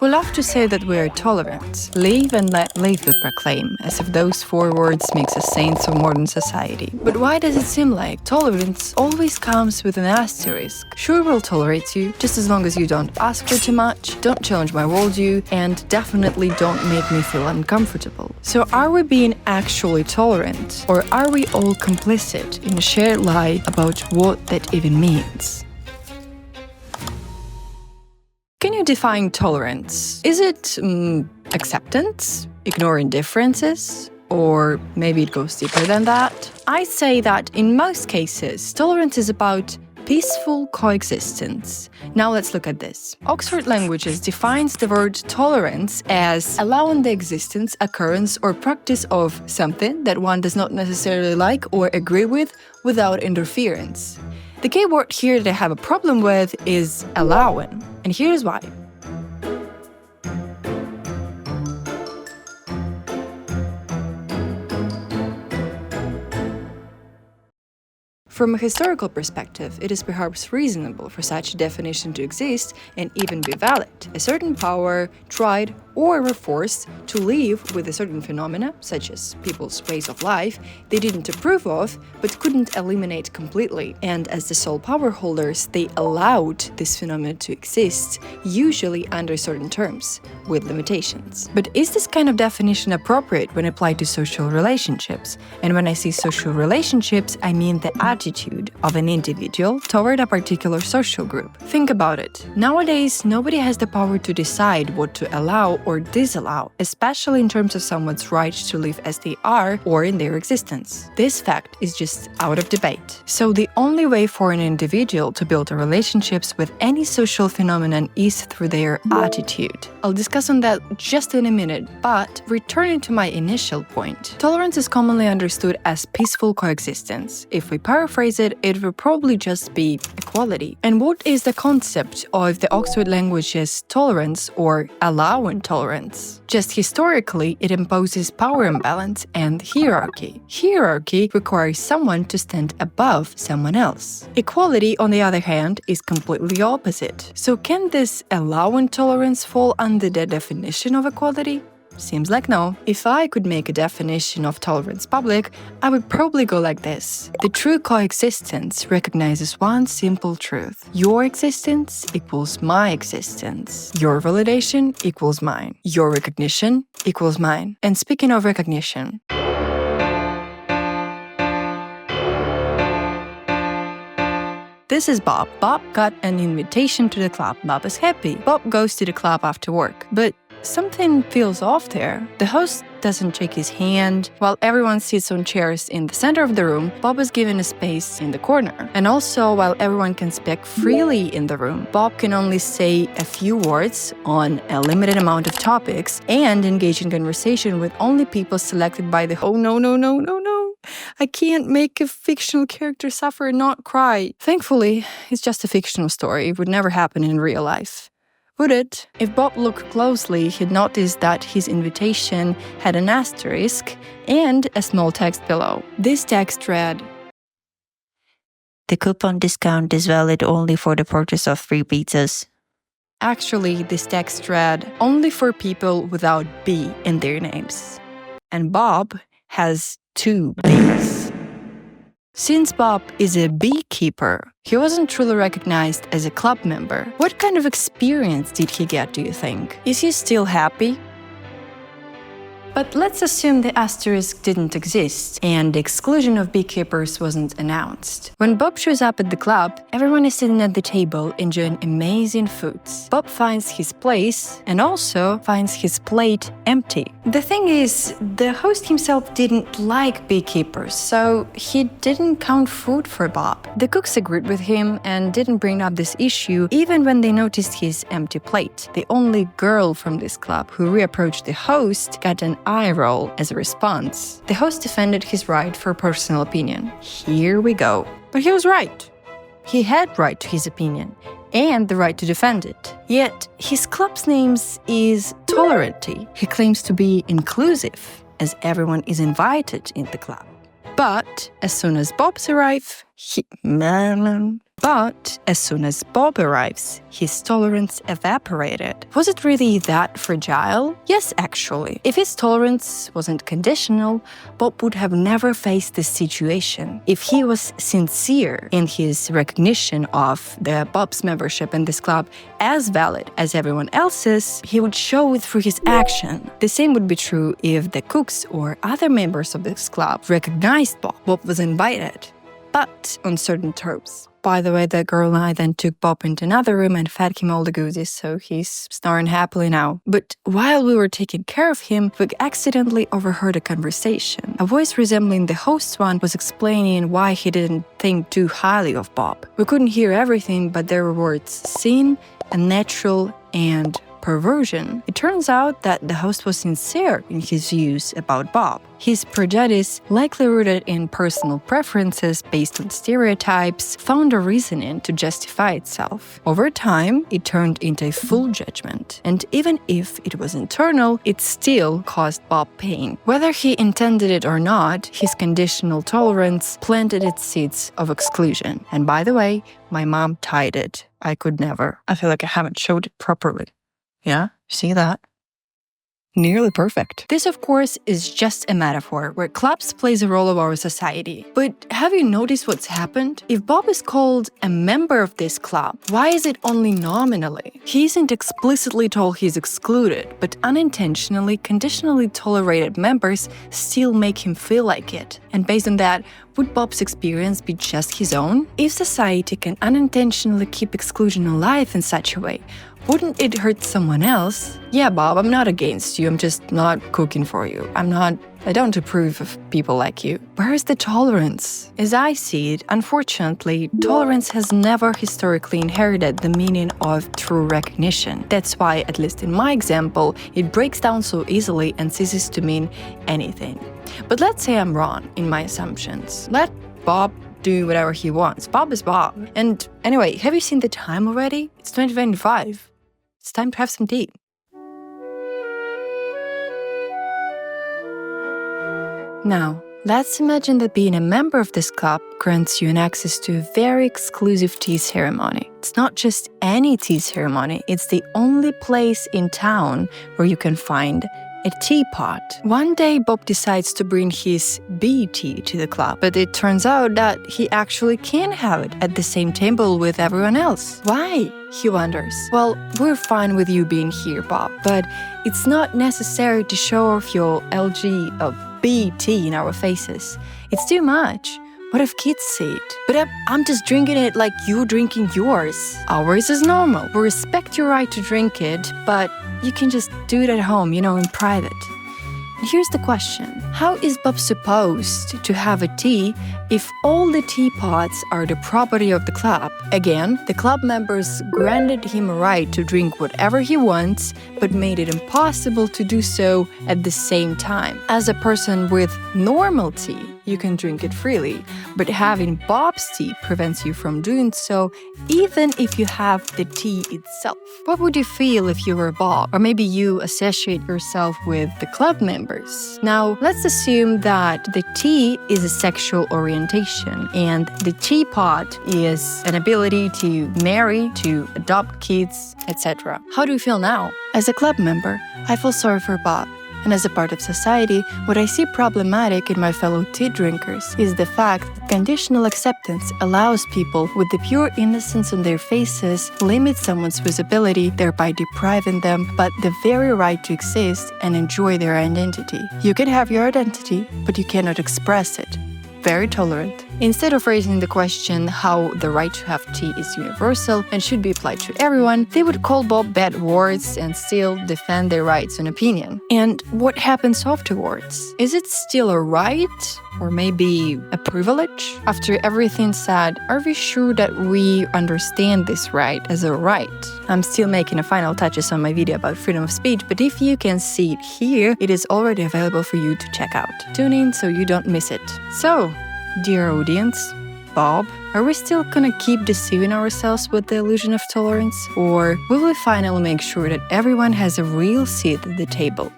We love to say that we are tolerant. Live and let live, we proclaim, as if those 4 words makes us saints of modern society. But why does it seem like tolerance always comes with an asterisk? Sure, we'll tolerate you, just as long as you don't ask for too much, don't challenge my worldview, and definitely don't make me feel uncomfortable. So are we being actually tolerant? Or are we all complicit in a shared lie about what that even means? Can you define tolerance? Is it acceptance, ignoring differences, or maybe it goes deeper than that? I say that in most cases, tolerance is about peaceful coexistence. Now let's look at this. Oxford Languages defines the word tolerance as allowing the existence, occurrence, or practice of something that one does not necessarily like or agree with without interference. The key word here that I have a problem with is allowing, and here's why. From a historical perspective, it is perhaps reasonable for such a definition to exist and even be valid. A certain power tried or were forced to live with a certain phenomena, such as people's ways of life, they didn't approve of, but couldn't eliminate completely. And as the sole power holders, they allowed this phenomenon to exist, usually under certain terms, with limitations. But is this kind of definition appropriate when applied to social relationships? And when I say social relationships, I mean the attitude of an individual toward a particular social group. Think about it. Nowadays, nobody has the power to decide what to allow or disallow, especially in terms of someone's right to live as they are or in their existence. This fact is just out of debate. So the only way for an individual to build relationships with any social phenomenon is through their attitude. I'll discuss on that just in a minute, but returning to my initial point, tolerance is commonly understood as peaceful coexistence. If we paraphrase it, it will probably just be equality. And what is the concept of the Oxford Languages tolerance or allowing tolerance? Just historically, it imposes power imbalance and hierarchy. Hierarchy requires someone to stand above someone else. Equality, on the other hand, is completely opposite. So can this allowing tolerance fall under the definition of equality? Seems like no. If I could make a definition of tolerance public, I would probably go like this. The true coexistence recognizes one simple truth. Your existence equals my existence. Your validation equals mine. Your recognition equals mine. And speaking of recognition, this is Bob. Bob got an invitation to the club. Bob is happy. Bob goes to the club after work. But something feels off there. The host doesn't shake his hand. While everyone sits on chairs in the center of the room, Bob is given a space in the corner. And also, while everyone can speak freely in the room, Bob can only say a few words on a limited amount of topics and engage in conversation with only people selected by the host. Oh, no. I can't make a fictional character suffer and not cry. Thankfully, it's just a fictional story. It would never happen in real life. Would it? If Bob looked closely, he'd notice that his invitation had an asterisk and a small text below. This text read, "The coupon discount is valid only for the purchase of 3 pizzas." Actually, this text read, only for people without B in their names. And Bob has 2 Bs. Since Bob is a beekeeper, he wasn't truly recognized as a club member. What kind of experience did he get, do you think? Is he still happy? But let's assume the asterisk didn't exist and the exclusion of beekeepers wasn't announced. When Bob shows up at the club, everyone is sitting at the table enjoying amazing foods. Bob finds his place and also finds his plate empty. The thing is, the host himself didn't like beekeepers, so he didn't count food for Bob. The cooks agreed with him and didn't bring up this issue even when they noticed his empty plate. The only girl from this club who reapproached the host got an eye roll as a response. The host defended his right for personal opinion. Here we go. But he was right. He had right to his opinion and the right to defend it. Yet, his club's name is Tolerant. He claims to be inclusive, as everyone is invited in the club. But as soon as Bob's arrive, But as soon as Bob arrives, his tolerance evaporated. Was it really that fragile? Yes, actually. If his tolerance wasn't conditional, Bob would have never faced this situation. If he was sincere in his recognition of Bob's membership in this club as valid as everyone else's, he would show it through his action. The same would be true if the cooks or other members of this club recognized Bob. Bob was invited, but on certain terms. By the way, the girl and I then took Bob into another room and fed him all the goodies, so he's snoring happily now. But while we were taking care of him, we accidentally overheard a conversation. A voice resembling the host's one was explaining why he didn't think too highly of Bob. We couldn't hear everything, but there were words sin, unnatural, and perversion. It turns out that the host was sincere in his views about Bob. His prejudice, likely rooted in personal preferences based on stereotypes, found a reasoning to justify itself. Over time, it turned into a full judgment, and even if it was internal, it still caused Bob pain. Whether he intended it or not, his conditional tolerance planted its seeds of exclusion. And by the way, my mom tied it. I could never. I feel like I haven't showed it properly. Yeah, see that? Nearly perfect. This, of course, is just a metaphor where clubs plays a role of our society. But have you noticed what's happened? If Bob is called a member of this club, why is it only nominally? He isn't explicitly told he's excluded, but unintentionally, conditionally tolerated members still make him feel like it. And based on that, would Bob's experience be just his own? If society can unintentionally keep exclusion alive in such a way, wouldn't it hurt someone else? Yeah, Bob, I'm not against you. I'm just not cooking for you. I don't approve of people like you. Where is the tolerance? As I see it, unfortunately, tolerance has never historically inherited the meaning of true recognition. That's why, at least in my example, it breaks down so easily and ceases to mean anything. But let's say I'm wrong in my assumptions. Let Bob do whatever he wants. Bob is Bob. And anyway, have you seen the time already? It's 2025. It's time to have some tea. Now, let's imagine that being a member of this club grants you an access to a very exclusive tea ceremony. It's not just any tea ceremony, it's the only place in town where you can find a teapot. One day, Bob decides to bring his bee tea to the club, but it turns out that he actually can have it at the same table with everyone else. Why? He wonders. Well, we're fine with you being here, Bob, but it's not necessary to show off your LG of bee tea in our faces. It's too much. What if kids see it? But I'm just drinking it like you're drinking yours. Ours is normal. We respect your right to drink it, but you can just do it at home, in private. And here's the question. How is Bob supposed to have a tea if all the teapots are the property of the club? Again, the club members granted him a right to drink whatever he wants, but made it impossible to do so at the same time. As a person with normal tea, you can drink it freely, but having Bob's tea prevents you from doing so, even if you have the tea itself. What would you feel if you were Bob? Or maybe you associate yourself with the club members. Now, let's assume that the tea is a sexual orientation and the teapot is an ability to marry, to adopt kids, etc. How do you feel now? As a club member, I feel sorry for Bob. And as a part of society, what I see problematic in my fellow tea drinkers is the fact that conditional acceptance allows people with the pure innocence on their faces limit someone's visibility, thereby depriving them but the very right to exist and enjoy their identity. You can have your identity, but you cannot express it. Very tolerant. Instead of raising the question how the right to have tea is universal and should be applied to everyone, they would call Bob bad words and still defend their rights and opinion. And what happens afterwards? Is it still a right? Or maybe a privilege? After everything said, are we sure that we understand this right as a right? I'm still making a final touches on my video about freedom of speech, but if you can see it here, it is already available for you to check out. Tune in so you don't miss it. So, dear audience, Bob, are we still gonna keep deceiving ourselves with the illusion of tolerance? Or will we finally make sure that everyone has a real seat at the table?